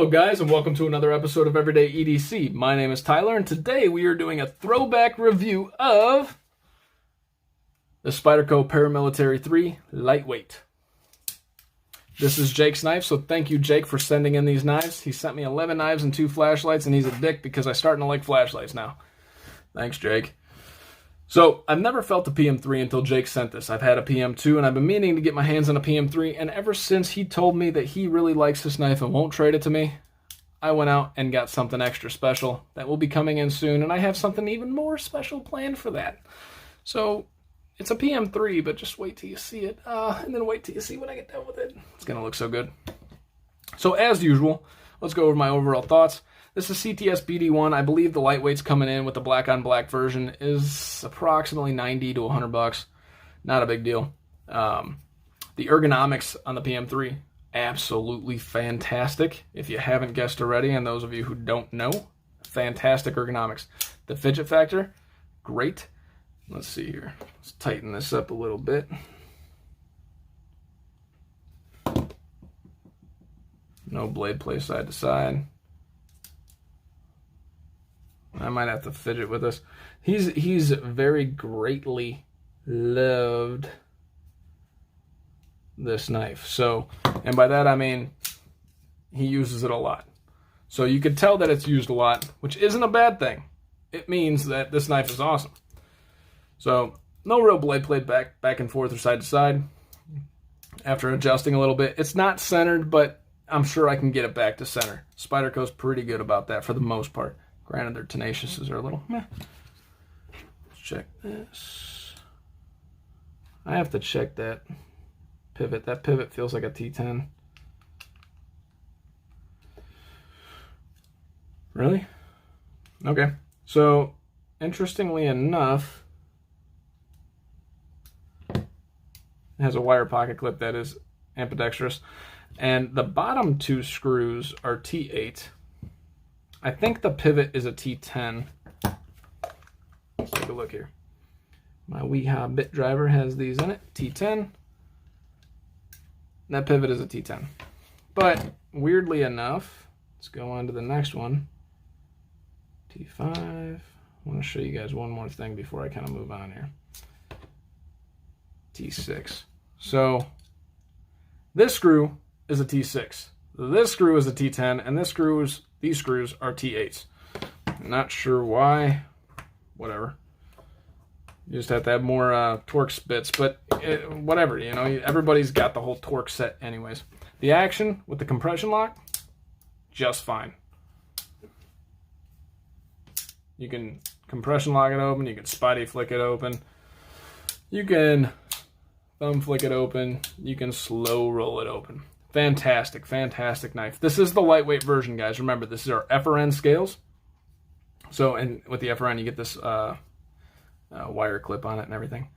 Hello guys, and welcome to another episode of Everyday EDC. My name is Tyler, and today we are doing a throwback review of the Spyderco Paramilitary 3 Lightweight. This is Jake's knife, so thank you, Jake, for sending in these knives. He sent me 11 knives and 2 flashlights, and he's a dick because I'm starting to like flashlights now. Thanks, Jake. So, I've never felt a PM3 until Jake sent this. I've had a PM2, and I've been meaning to get my hands on a PM3, and ever since he told me that he really likes this knife and won't trade it to me, I went out and got something extra special that will be coming in soon, and I have something even more special planned for that. So, it's a PM3, but just wait till you see it, and then wait till you see when I get done with it. It's going to look so good. So, as usual, let's go over my overall thoughts. This is CTS BD1. I believe the lightweight's coming in with the black on black version is approximately $90 to $100. Not a big deal. The ergonomics on the PM3, absolutely fantastic. If you haven't guessed already, and those of you who don't know, fantastic ergonomics. The fidget factor, great. Let's see here. Let's tighten this up a little bit. No blade play side to side. I might have to fidget with this. He's very greatly loved this knife. So, and by that I mean he uses it a lot. So you could tell that it's used a lot, which isn't a bad thing. It means that this knife is awesome. So, no real blade play back and forth or side to side. After adjusting a little bit, it's not centered, but I'm sure I can get it back to center. Spyderco's pretty good about that for the most part. Granted, their tenaciouses are a little meh. Let's check this. I have to check that pivot. That pivot feels like a T10. Really? Okay. So, interestingly enough, it has a wire pocket clip that is ambidextrous. And the bottom 2 screws are T8. I think the pivot is a T10. Let's take a look here. My Weehaw bit driver has these in it. T10. That pivot is a T10. But weirdly enough, let's go on to the next one. T5. I want to show you guys one more thing before I kind of move on here. T6. So this screw is a T6. This screw is a T10, and these screws are T8s. Not sure why. Whatever. You just have to have more torque bits, but whatever, you know, everybody's got the whole torque set anyways. The action with the compression lock, just fine. You can compression lock it open, you can Spidey flick it open, you can thumb flick it open, you can slow roll it open. Fantastic, fantastic knife. This is the lightweight version, guys. Remember, this is our FRN scales. So, and with the FRN, you get this wire clip on it and everything.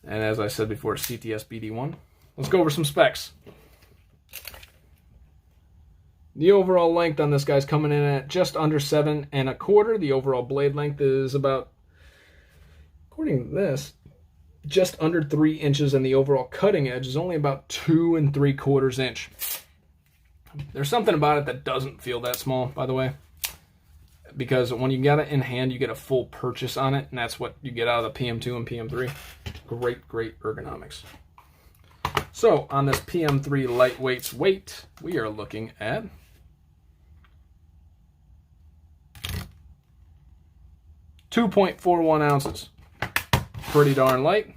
And as I said before, CTS BD1. Let's go over some specs. The overall length on this guy's coming in at just under 7 1/4. The overall blade length is about, according to this, just under 3 inches, and the overall cutting edge is only about 2 3/4 inch. There's something about it that doesn't feel that small, by the way, because when you get it in hand, you get a full purchase on it, and that's what you get out of the PM2 and PM3. Great ergonomics. So on this PM3 lightweight's weight, we are looking at 2.41 ounces. Pretty darn light,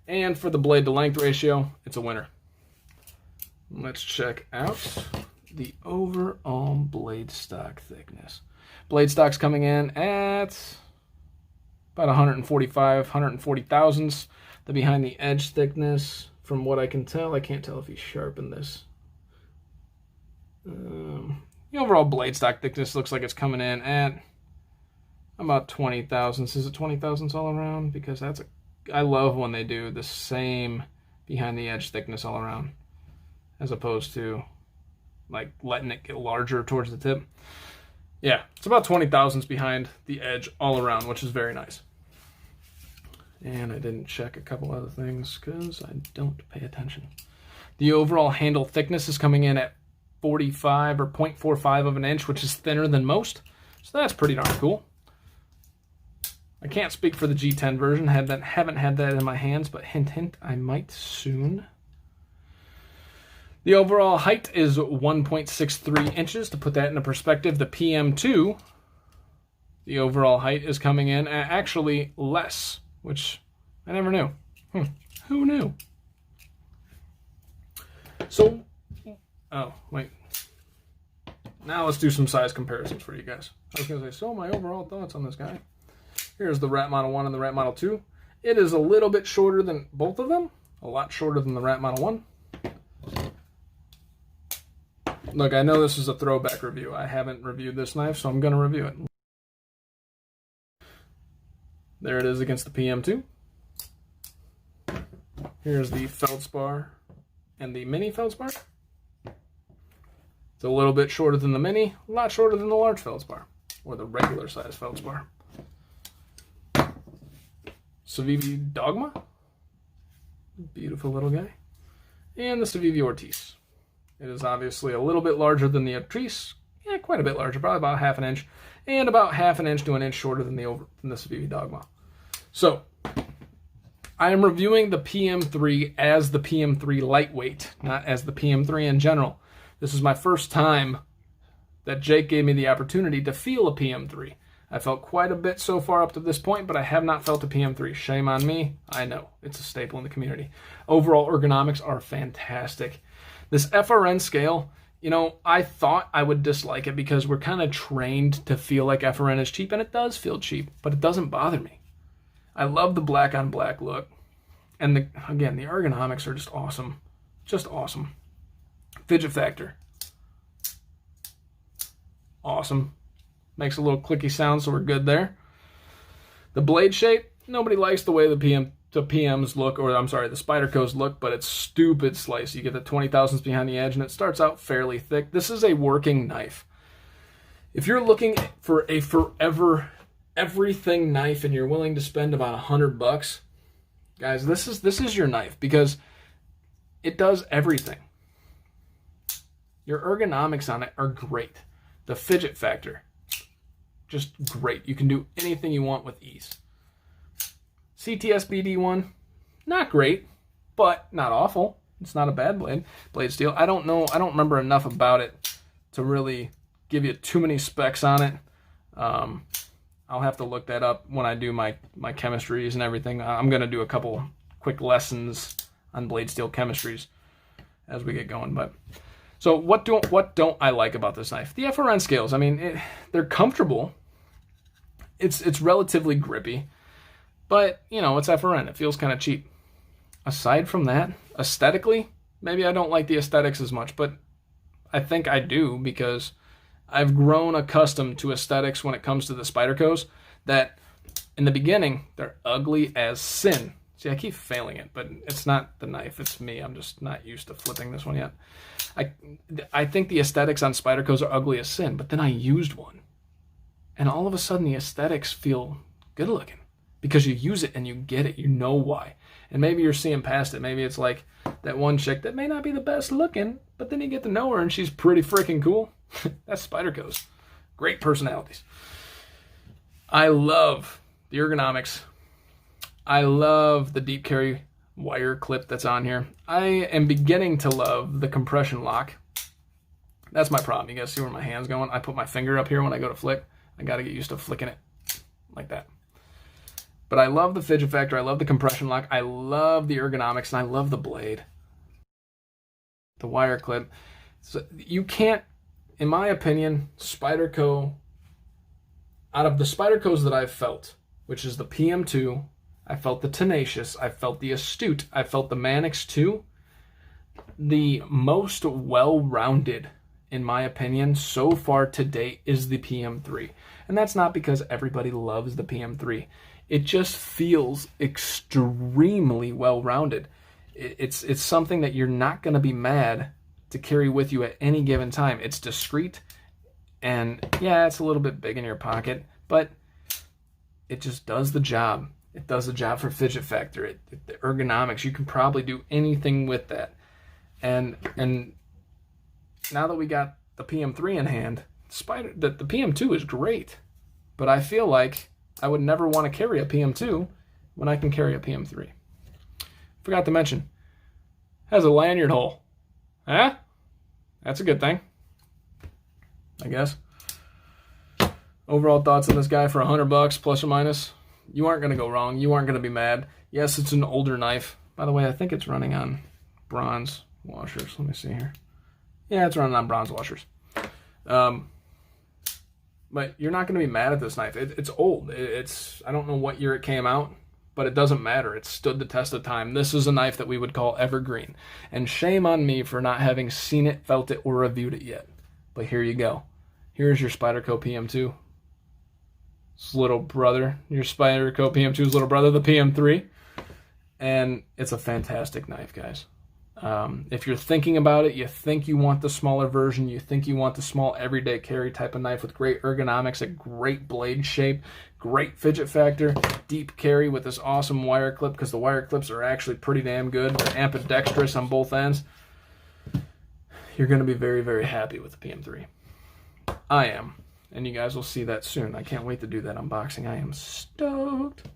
and for the blade to length ratio, it's a winner. Let's check out the overall blade stock thickness. Blade stock's coming in at about 140 thousandths. The behind the edge thickness, from what I can tell, I can't tell if he sharpened this. The overall blade stock thickness looks like it's coming in at about 20 thousandths. Is it 20 thousandths all around? Because I love when they do the same behind the edge thickness all around, as opposed to like letting it get larger towards the tip. Yeah, it's about 20 thousandths behind the edge all around, which is very nice. And I didn't check a couple other things because I don't pay attention. The overall handle thickness is coming in at 0.45 or 0.45 of an inch, which is thinner than most. So that's pretty darn cool. I can't speak for the G10 version. Haven't had that in my hands, but hint, hint, I might soon. The overall height is 1.63 inches. To put that into perspective, the PM2, the overall height is coming in at actually less, which I never knew. Who knew? So, oh, wait. Now let's do some size comparisons for you guys. I was going to say, so my overall thoughts on this guy. Here's the Rat Model 1 and the Rat Model 2. It is a little bit shorter than both of them. A lot shorter than the Rat Model 1. Look, I know this is a throwback review. I haven't reviewed this knife, so I'm going to review it. There it is against the PM2. Here's the Feldspar and the Mini Feldspar. It's a little bit shorter than the Mini, a lot shorter than the large Feldspar, or the regular size Feldspar. Civivi Dogma, beautiful little guy. And the Civivi Ortiz. It is obviously a little bit larger than the Ortiz, yeah, quite a bit larger, probably about half an inch, and about half an inch to an inch shorter than the Civivi Dogma. So, I am reviewing the PM3 as the PM3 lightweight, not as the PM3 in general. This is my first time that Jake gave me the opportunity to feel a PM3. I felt quite a bit so far up to this point, but I have not felt a PM3. Shame on me. I know. It's a staple in the community. Overall ergonomics are fantastic. This FRN scale, you know, I thought I would dislike it because we're kind of trained to feel like FRN is cheap, and it does feel cheap, but it doesn't bother me. I love the black on black look. And again, the ergonomics are just awesome. Just awesome. Fidget factor. Awesome. Makes a little clicky sound, so we're good there. The blade shape, nobody likes the way the PMs look, or I'm sorry, the Spydercos look, but it's stupid slice. You get the 20 thousandths behind the edge, and it starts out fairly thick. This is a working knife. If you're looking for a forever everything knife and you're willing to spend about $100, guys, this is your knife because it does everything. Your ergonomics on it are great. The fidget factor, just great. You can do anything you want with ease. CTS BD1, not great, but not awful. It's not a bad blade steel. I don't know. I don't remember enough about it to really give you too many specs on it. I'll have to look that up when I do my chemistries and everything. I'm going to do a couple quick lessons on blade steel chemistries as we get going. But so what don't I like about this knife? The FRN scales. I mean, they're comfortable. It's relatively grippy, but you know, it's FRN. It feels kind of cheap. Aside from that, aesthetically, maybe I don't like the aesthetics as much, but I think I do because I've grown accustomed to aesthetics when it comes to the Spydercos that in the beginning, they're ugly as sin. See, I keep failing it, but it's not the knife, it's me. I'm just not used to flipping this one yet. I think the aesthetics on Spydercos are ugly as sin, but then I used one. And all of a sudden, the aesthetics feel good looking because you use it and you get it. You know why. And maybe you're seeing past it. Maybe it's like that one chick that may not be the best looking, but then you get to know her and she's pretty freaking cool. That's Spydercos. Great personalities. I love the ergonomics. I love the deep carry wire clip that's on here. I am beginning to love the compression lock. That's my problem. You guys see where my hand's going? I put my finger up here when I go to flick. I got to get used to flicking it like that. But I love the fidget factor. I love the compression lock. I love the ergonomics, and I love the blade. The wire clip. So you can't, in my opinion, Spyderco, out of the Spydercos that I've felt, which is the PM2, I felt the Tenacious, I felt the Astute, I felt the Manix 2, the most well-rounded, in my opinion, so far to date is the PM3. And that's not because everybody loves the PM3. It just feels extremely well-rounded. It's something that you're not going to be mad to carry with you at any given time. It's discreet, and yeah, it's a little bit big in your pocket, but it just does the job. It does the job for fidget factor. The ergonomics, you can probably do anything with that. And now that we got the PM3 in hand, the PM2 is great, but I feel like I would never want to carry a PM2 when I can carry a PM3. Forgot to mention, has a lanyard hole. Huh? That's a good thing, I guess. Overall thoughts on this guy for $100 plus or minus? You aren't going to go wrong. You aren't going to be mad. Yes, it's an older knife. By the way, I think it's running on bronze washers. Let me see here. Yeah, it's running on bronze washers. But you're not going to be mad at this knife. It's old. I don't know what year it came out, but it doesn't matter. It stood the test of time. This is a knife that we would call Evergreen. And shame on me for not having seen it, felt it, or reviewed it yet. But here you go. Here's your Spyderco PM2. His little brother. Your Spyderco PM2's little brother, the PM3. And it's a fantastic knife, guys. If you're thinking about it, you think you want the smaller version, you think you want the small everyday carry type of knife with great ergonomics, a great blade shape, great fidget factor, deep carry with this awesome wire clip, because the wire clips are actually pretty damn good. They're ambidextrous on both ends. You're going to be very, very happy with the PM3. I am. And you guys will see that soon. I can't wait to do that unboxing. I am stoked.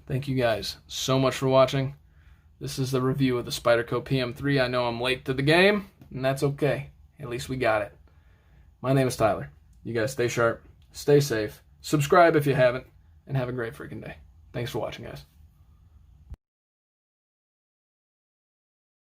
Thank you guys so much for watching. This is the review of the Spyderco PM3. I know I'm late to the game, and that's okay. At least we got it. My name is Tyler. You guys stay sharp, stay safe, subscribe if you haven't, and have a great freaking day. Thanks for watching, guys.